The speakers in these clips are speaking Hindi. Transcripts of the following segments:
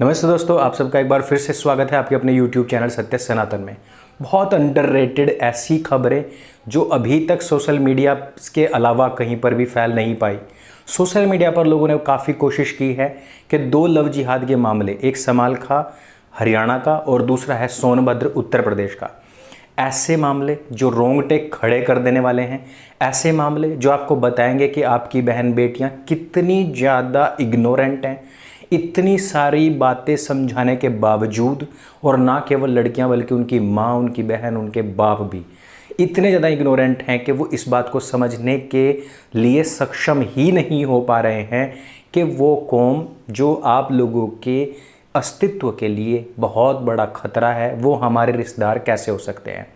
नमस्ते दोस्तों, आप सबका एक बार फिर से स्वागत है आपके अपने YouTube चैनल सत्य सनातन में। बहुत अंडररेटेड ऐसी खबरें जो अभी तक सोशल मीडिया के अलावा कहीं पर भी फैल नहीं पाई। सोशल मीडिया पर लोगों ने काफ़ी कोशिश की है कि दो लव जिहाद के मामले, एक समाल खां हरियाणा का और दूसरा है सोनभद्र उत्तर प्रदेश का, ऐसे मामले जो रोंगटे खड़े कर देने वाले हैं, ऐसे मामले जो आपको बताएंगे कि आपकी बहन बेटियां कितनी ज़्यादा इग्नोरेंट हैं, इतनी सारी बातें समझाने के बावजूद, और ना केवल लड़कियां बल्कि उनकी माँ, उनकी बहन, उनके बाप भी इतने ज़्यादा इग्नोरेंट हैं कि वो इस बात को समझने के लिए सक्षम ही नहीं हो पा रहे हैं कि वो कौम जो आप लोगों के अस्तित्व के लिए बहुत बड़ा खतरा है, वो हमारे रिश्तेदार कैसे हो सकते हैं।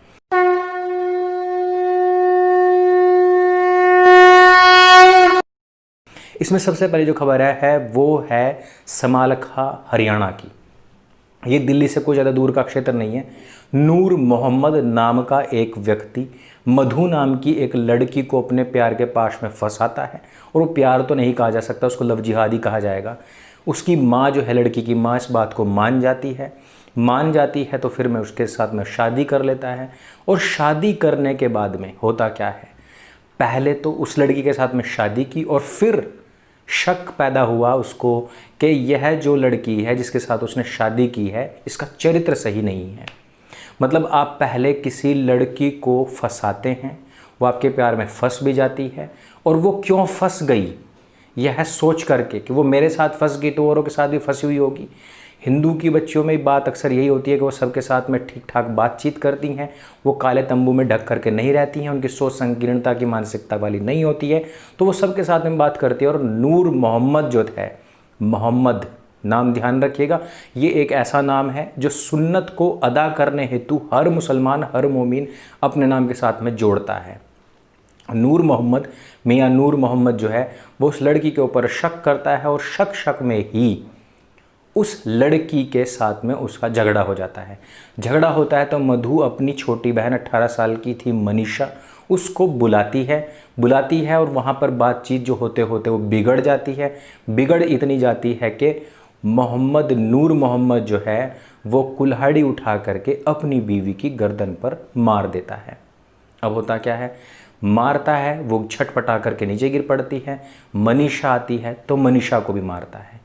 इसमें सबसे पहले जो खबर है वो है समाल खां हरियाणा की। ये दिल्ली से कोई ज़्यादा दूर का क्षेत्र नहीं है। नूर मोहम्मद नाम का एक व्यक्ति मधु नाम की एक लड़की को अपने प्यार के पाश में फंसाता है, और वो प्यार तो नहीं कहा जा सकता, उसको लव जिहादी कहा जाएगा। उसकी माँ जो है, लड़की की माँ, इस बात को मान जाती है तो फिर मैं उसके साथ में शादी कर लेता है। और शादी करने के बाद में होता क्या है, पहले तो उस लड़की के साथ में शादी की और फिर शक पैदा हुआ उसको कि यह जो लड़की है जिसके साथ उसने शादी की है, इसका चरित्र सही नहीं है। मतलब आप पहले किसी लड़की को फंसाते हैं, वो आपके प्यार में फंस भी जाती है, और वो क्यों फंस गई यह सोच करके कि वो मेरे साथ फंस गई तो औरों के साथ भी फंसी हुई होगी। हिंदू की बच्चियों में बात अक्सर यही होती है कि वो सबके साथ में ठीक ठाक बातचीत करती हैं, वो काले तंबू में ढक करके नहीं रहती हैं, उनकी सोच संकीर्णता की मानसिकता वाली नहीं होती है, तो वो सबके साथ में बात करती है। और नूर मोहम्मद जो है, मोहम्मद नाम ध्यान रखिएगा, ये एक ऐसा नाम है जो सुन्नत को अदा करने हेतु हर मुसलमान, हर मोमिन अपने नाम के साथ में जोड़ता है। नूर मोहम्मद, मियाँ नूर मोहम्मद जो है, वो उस लड़की के ऊपर शक करता है, और शक में ही उस लड़की के साथ में उसका झगड़ा हो जाता है। झगड़ा होता है तो मधु अपनी छोटी बहन 18 साल की थी मनीषा, उसको बुलाती है और वहाँ पर बातचीत जो होते होते वो बिगड़ जाती है। बिगड़ इतनी जाती है कि मोहम्मद, नूर मोहम्मद जो है, वो कुल्हाड़ी उठा करके अपनी बीवी की गर्दन पर मार देता है। अब होता क्या है, मारता है, वो छटपटा करके नीचे गिर पड़ती है। मनीषा आती है तो मनीषा को भी मारता है।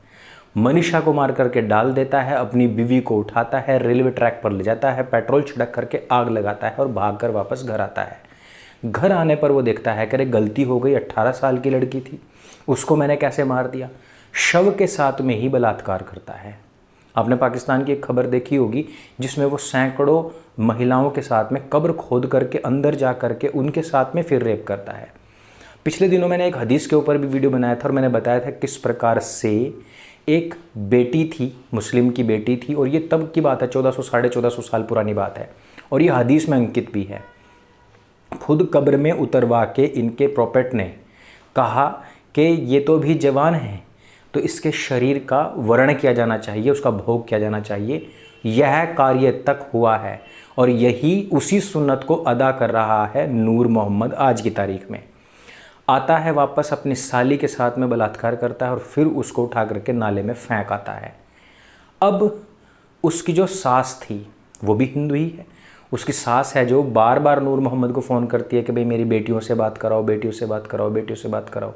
मनीषा को मार करके डाल देता है, अपनी बीवी को उठाता है, रेलवे ट्रैक पर ले जाता है, पेट्रोल छिड़क करके आग लगाता है और भागकर वापस घर आता है। घर आने पर वो देखता है कि अरे गलती हो गई, 18 साल की लड़की थी, उसको मैंने कैसे मार दिया। शव के साथ में ही बलात्कार करता है। आपने पाकिस्तान की एक खबर देखी होगी जिसमें वो सैकड़ों महिलाओं के साथ में कब्र खोद करके अंदर जा करके उनके साथ में फिर रेप करता है। पिछले दिनों मैंने एक हदीस के ऊपर भी वीडियो बनाया था और मैंने बताया था किस प्रकार से एक बेटी थी, मुस्लिम की बेटी थी, और ये तब की बात है, 1400 साढ़े 1400 साल पुरानी बात है, और ये हदीस में अंकित भी है। खुद कब्र में उतरवा के इनके प्रॉफेट ने कहा कि ये तो भी जवान है, तो इसके शरीर का वर्ण किया जाना चाहिए, उसका भोग किया जाना चाहिए। यह कार्य तक हुआ है, और यही उसी सुन्नत को अदा कर रहा है नूर मोहम्मद आज की तारीख में। आता है वापस, अपनी साली के साथ में बलात्कार करता है और फिर उसको उठा करके नाले में फेंक आता है। अब उसकी जो सास थी वो भी हिंदू ही है। उसकी सास है जो बार बार नूर मोहम्मद को फ़ोन करती है कि भाई मेरी बेटियों से बात कराओ, बेटियों से बात कराओ, बेटियों से बात कराओ।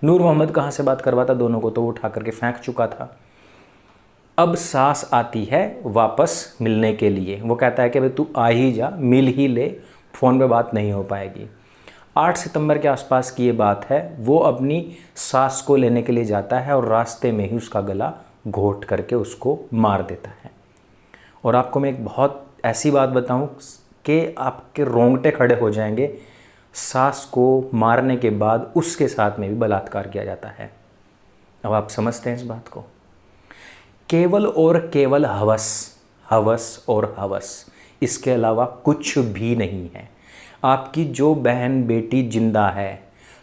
नूर मोहम्मद कहाँ से बात करवाता दोनों को, तो वो उठा करके फेंक चुका था। अब सास आती है वापस मिलने के लिए, वो कहता है कि भाई तू आ ही जा, मिल ही ले, फ़ोन पे बात नहीं हो पाएगी। 8 सितंबर के आसपास की ये बात है। वो अपनी सास को लेने के लिए जाता है और रास्ते में ही उसका गला घोट करके उसको मार देता है। और आपको मैं एक बहुत ऐसी बात बताऊं कि आपके रोंगटे खड़े हो जाएंगे, सास को मारने के बाद उसके साथ में भी बलात्कार किया जाता है। अब आप समझते हैं इस बात को। केवल और केवल हवस और हवस, इसके अलावा कुछ भी नहीं है। आपकी जो बहन बेटी जिंदा है,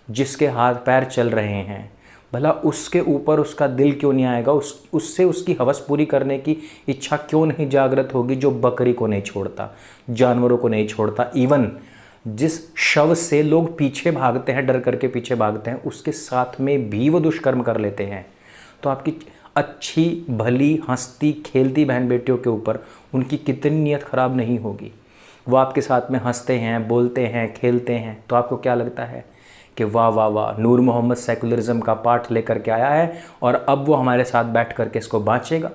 जिसके हाथ पैर चल रहे हैं, भला उसके ऊपर उसका दिल क्यों नहीं आएगा, उससे उसकी हवस पूरी करने की इच्छा क्यों नहीं जागृत होगी, जो बकरी को नहीं छोड़ता, जानवरों को नहीं छोड़ता, इवन जिस शव से लोग पीछे भागते हैं, डर करके पीछे भागते हैं, उसके साथ में भी वो दुष्कर्म कर लेते हैं। तो अच्छी भली हंसती खेलती बहन बेटियों के ऊपर उनकी कितनी नीयत ख़राब नहीं होगी। वो आपके साथ में हंसते हैं, बोलते हैं, खेलते हैं, तो आपको क्या लगता है कि वाह वाह वाह, नूर मोहम्मद सेकुलरिज्म का पाठ लेकर के आया है और अब वो हमारे साथ बैठ कर के इसको बाँचेगा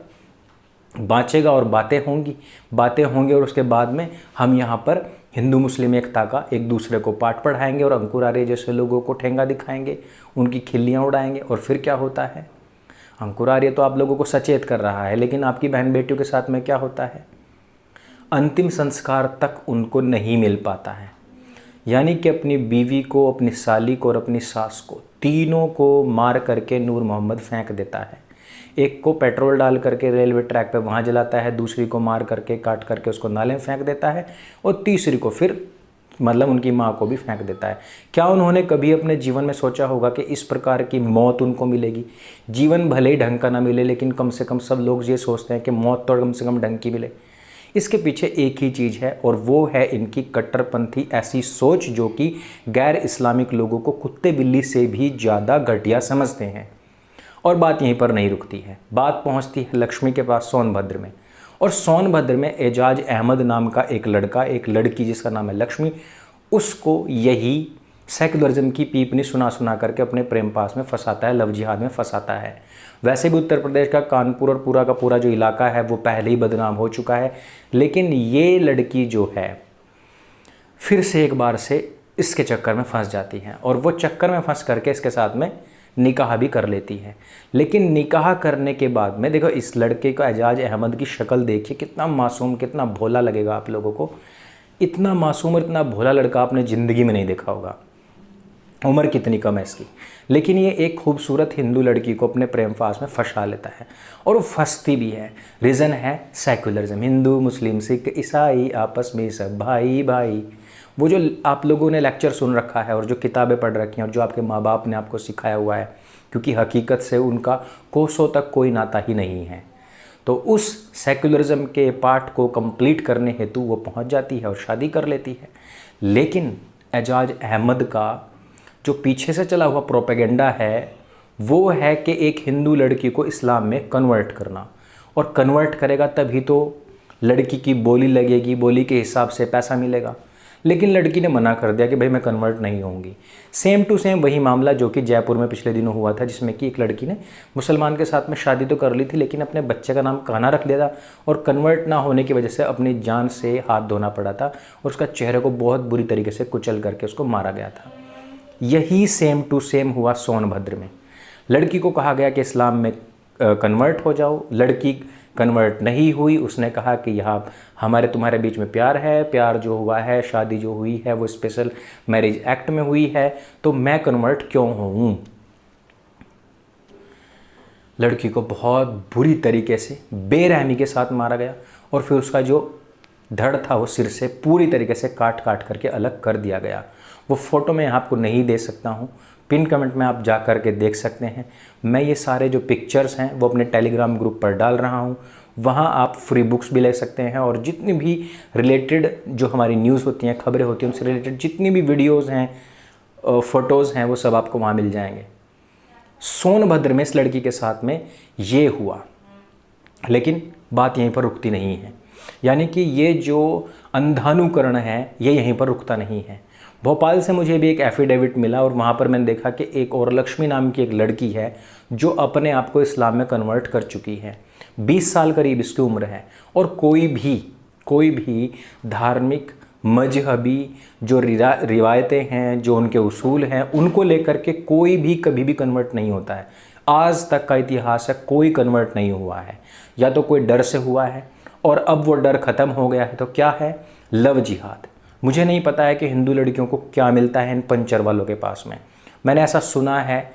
और बातें होंगी और उसके बाद में हम यहाँ पर हिंदू मुस्लिम एकता का एक दूसरे को पाठ पढ़ाएंगे और अंकुर आर्य जैसे लोगों को ठेंगा दिखाएंगे, उनकी खिल्लियाँ उड़ाएंगे। और फिर क्या होता है, अंकुर आर्य तो आप लोगों को सचेत कर रहा है, लेकिन आपकी बहन बेटियों के साथ में क्या होता है, अंतिम संस्कार तक उनको नहीं मिल पाता है। यानी कि अपनी बीवी को, अपनी साली को और अपनी सास को, तीनों को मार करके नूर मोहम्मद फेंक देता है। एक को पेट्रोल डाल करके रेलवे ट्रैक पे वहाँ जलाता है, दूसरी को मार करके काट करके उसको नाले में फेंक देता है और तीसरी को फिर मतलब उनकी माँ को भी फेंक देता है। क्या उन्होंने कभी अपने जीवन में सोचा होगा कि इस प्रकार की मौत उनको मिलेगी? जीवन भले ही ढंग का ना मिले, लेकिन कम से कम सब लोग ये सोचते हैं कि मौत तो कम से कम ढंग की मिले। इसके पीछे एक ही चीज़ है और वो है इनकी कट्टरपंथी ऐसी सोच जो कि गैर इस्लामिक लोगों को कुत्ते बिल्ली से भी ज़्यादा घटिया समझते हैं। और बात यहीं पर नहीं रुकती है, बात पहुंचती है लक्ष्मी के पास सोनभद्र में। और सोनभद्र में एजाज अहमद नाम का एक लड़का, एक लड़की जिसका नाम है लक्ष्मी, उसको यही सेकुलरिज्म की पीपनी सुना करके अपने प्रेम पास में फंसाता है, लव जिहाद में फंसाता है। वैसे भी उत्तर प्रदेश का कानपुर और पूरा का पूरा जो इलाका है वो पहले ही बदनाम हो चुका है, लेकिन ये लड़की जो है फिर से एक बार से इसके चक्कर में फंस जाती है और वो चक्कर में फंस करके इसके साथ में निकाह भी कर लेती है। लेकिन निकाह करने के बाद में देखो, इस लड़के का एजाज अहमद की शक्ल देखिए, कितना मासूम, कितना भोला लगेगा आप लोगों को। इतना मासूम और इतना भोला लड़का आपने ज़िंदगी में नहीं देखा होगा। उम्र कितनी कम है इसकी, लेकिन ये एक खूबसूरत हिंदू लड़की को अपने प्रेम फास में फंसा लेता है और वो फंसती भी है। रीज़न है सेकुलरिज्म, हिंदू मुस्लिम सिख ईसाई आपस में सब भाई भाई। वो जो आप लोगों ने लेक्चर सुन रखा है और जो किताबें पढ़ रखी हैं और जो आपके माँ बाप ने आपको सिखाया हुआ है, क्योंकि हकीकत से उनका कोसों तक कोई नाता ही नहीं है, तो उस सेकुलरिज्म के पाठ को कंप्लीट करने हेतु वो पहुंच जाती है और शादी कर लेती है। लेकिन एजाज अहमद का जो पीछे से चला हुआ प्रोपेगेंडा है वो है कि एक हिंदू लड़की को इस्लाम में कन्वर्ट करना, और कन्वर्ट करेगा तभी तो लड़की की बोली लगेगी, बोली के हिसाब से पैसा मिलेगा। लेकिन लड़की ने मना कर दिया कि भाई मैं कन्वर्ट नहीं होंगी। सेम टू सेम वही मामला जो कि जयपुर में पिछले दिनों हुआ था, जिसमें कि एक लड़की ने मुसलमान के साथ में शादी तो कर ली थी, लेकिन अपने बच्चे का नाम कान्हा रख लिया था और कन्वर्ट ना होने की वजह से अपनी जान से हाथ धोना पड़ा था और उसका चेहरे को बहुत बुरी तरीके से कुचल करके उसको मारा गया था। यही सेम टू सेम हुआ सोनभद्र में। लड़की को कहा गया कि इस्लाम में कन्वर्ट हो जाओ, लड़की कन्वर्ट नहीं हुई। उसने कहा कि यहाँ हमारे तुम्हारे बीच में प्यार है, प्यार जो हुआ है, शादी जो हुई है वो स्पेशल मैरिज एक्ट में हुई है, तो मैं कन्वर्ट क्यों हूँ। लड़की को बहुत बुरी तरीके से बेरहमी के साथ मारा गया और फिर उसका जो धड़ था वो सिर से पूरी तरीके से काट करके अलग कर दिया गया। वो फ़ोटो मैं आपको नहीं दे सकता हूँ, पिन कमेंट में आप जा कर के देख सकते हैं। मैं ये सारे जो पिक्चर्स हैं वो अपने टेलीग्राम ग्रुप पर डाल रहा हूँ, वहाँ आप फ्री बुक्स भी ले सकते हैं और जितनी भी रिलेटेड जो हमारी न्यूज़ होती हैं, खबरें होती हैं, उनसे रिलेटेड जितनी भी वीडियोज़ हैं, फ़ोटोज़ हैं, वो सब आपको वहाँ मिल जाएंगे। सोनभद्र में इस लड़की के साथ में ये हुआ, लेकिन बात यहीं पर रुकती नहीं है। यानी कि ये जो अंधानुकरण है ये यहीं पर रुकता नहीं है। भोपाल से मुझे भी एक एफिडेविट मिला और वहाँ पर मैंने देखा कि एक और लक्ष्मी नाम की एक लड़की है जो अपने आप को इस्लाम में कन्वर्ट कर चुकी है। 20 साल करीब इसकी उम्र है और कोई भी धार्मिक मजहबी जो रिवायतें हैं, जो उनके उसूल हैं, उनको लेकर के कोई भी कभी भी कन्वर्ट नहीं होता है। आज तक का इतिहास है, कोई कन्वर्ट नहीं हुआ है। या तो कोई डर से हुआ है और अब वो डर ख़त्म हो गया है, तो क्या है, लव जिहाद। मुझे नहीं पता है कि हिंदू लड़कियों को क्या मिलता है इन पंचर वालों के पास में। मैंने ऐसा सुना है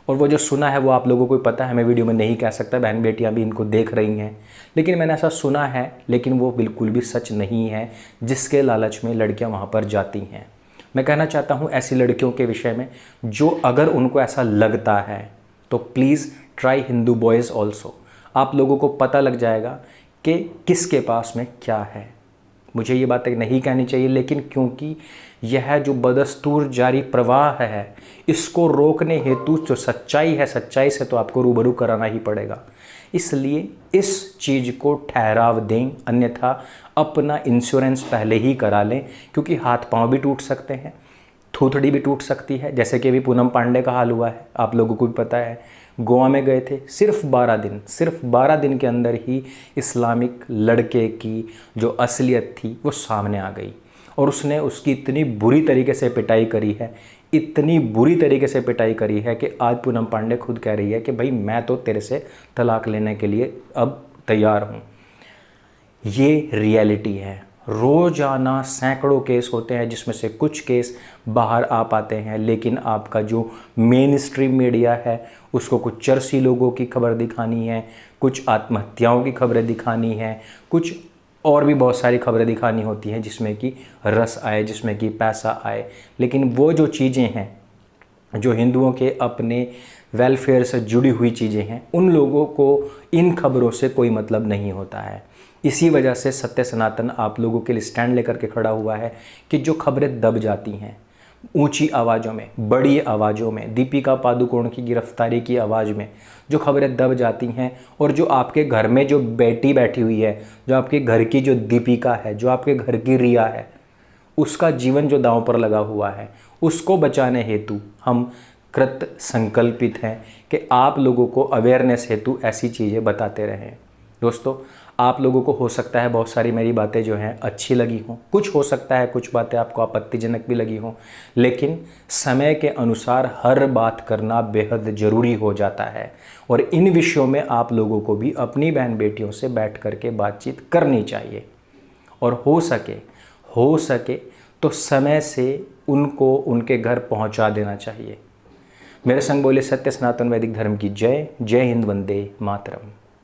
और वो जो सुना है वो आप लोगों को पता है, मैं वीडियो में नहीं कह सकता, बहन बेटियां भी इनको देख रही हैं, लेकिन मैंने ऐसा सुना है, लेकिन वो बिल्कुल भी सच नहीं है जिसके लालच में लड़कियां वहाँ पर जाती हैं। मैं कहना चाहता हूँ ऐसी लड़कियों के विषय में, जो अगर उनको ऐसा लगता है तो please try Hindu boys also. आप लोगों को पता लग जाएगा कि किसके पास में क्या है। मुझे ये बातें नहीं कहनी चाहिए, लेकिन क्योंकि यह जो बदस्तूर जारी प्रवाह है, इसको रोकने हेतु जो सच्चाई है, सच्चाई से तो आपको रूबरू कराना ही पड़ेगा। इसलिए इस चीज़ को ठहराव दें, अन्यथा अपना इंश्योरेंस पहले ही करा लें, क्योंकि हाथ पांव भी टूट सकते हैं, थूथड़ी भी टूट सकती है, जैसे कि अभी पूनम पांडे का हाल हुआ है, आप लोगों को भी पता है। गोवा में गए थे, सिर्फ 12 दिन के अंदर ही इस्लामिक लड़के की जो असलियत थी वो सामने आ गई, और उसने उसकी इतनी बुरी तरीके से पिटाई करी है, इतनी बुरी तरीके से पिटाई करी है कि आज पूनम पांडे खुद कह रही है कि भाई मैं तो तेरे से तलाक लेने के लिए अब तैयार हूँ। ये रियलिटी है। रोज़ाना सैकड़ों केस होते हैं जिसमें से कुछ केस बाहर आ पाते हैं, लेकिन आपका जो मेन स्ट्रीम मीडिया है उसको कुछ चर्सी लोगों की खबर दिखानी है, कुछ आत्महत्याओं की खबरें दिखानी है, कुछ और भी बहुत सारी खबरें दिखानी होती हैं जिसमें कि रस आए, जिसमें कि पैसा आए। लेकिन वो जो चीज़ें हैं जो हिंदुओं के अपने वेलफेयर से जुड़ी हुई चीज़ें हैं, उन लोगों को इन खबरों से कोई मतलब नहीं होता है। इसी वजह से सत्य सनातन आप लोगों के लिए स्टैंड लेकर के खड़ा हुआ है कि जो खबरें दब जाती हैं ऊंची आवाज़ों में, बड़ी आवाज़ों में, दीपिका पादुकोण की गिरफ्तारी की आवाज़ में जो खबरें दब जाती हैं, और जो आपके घर में जो बेटी बैठी हुई है, जो आपके घर की जो दीपिका है, जो आपके घर की रिया है, उसका जीवन जो दांव पर लगा हुआ है, उसको बचाने हेतु हम कृत संकल्पित हैं कि आप लोगों को अवेयरनेस हेतु ऐसी चीज़ें बताते रहें। दोस्तों, आप लोगों को हो सकता है बहुत सारी मेरी बातें जो हैं अच्छी लगी हों, कुछ हो सकता है कुछ बातें आपको आपत्तिजनक भी लगी हों, लेकिन समय के अनुसार हर बात करना बेहद ज़रूरी हो जाता है, और इन विषयों में आप लोगों को भी अपनी बहन बेटियों से बैठ करके बातचीत करनी चाहिए, और हो सके तो समय से उनको उनके घर पहुंचा देना चाहिए। मेरे संग बोले सत्य सनातन वैदिक धर्म की जय। जय हिंद, वंदे मातरम।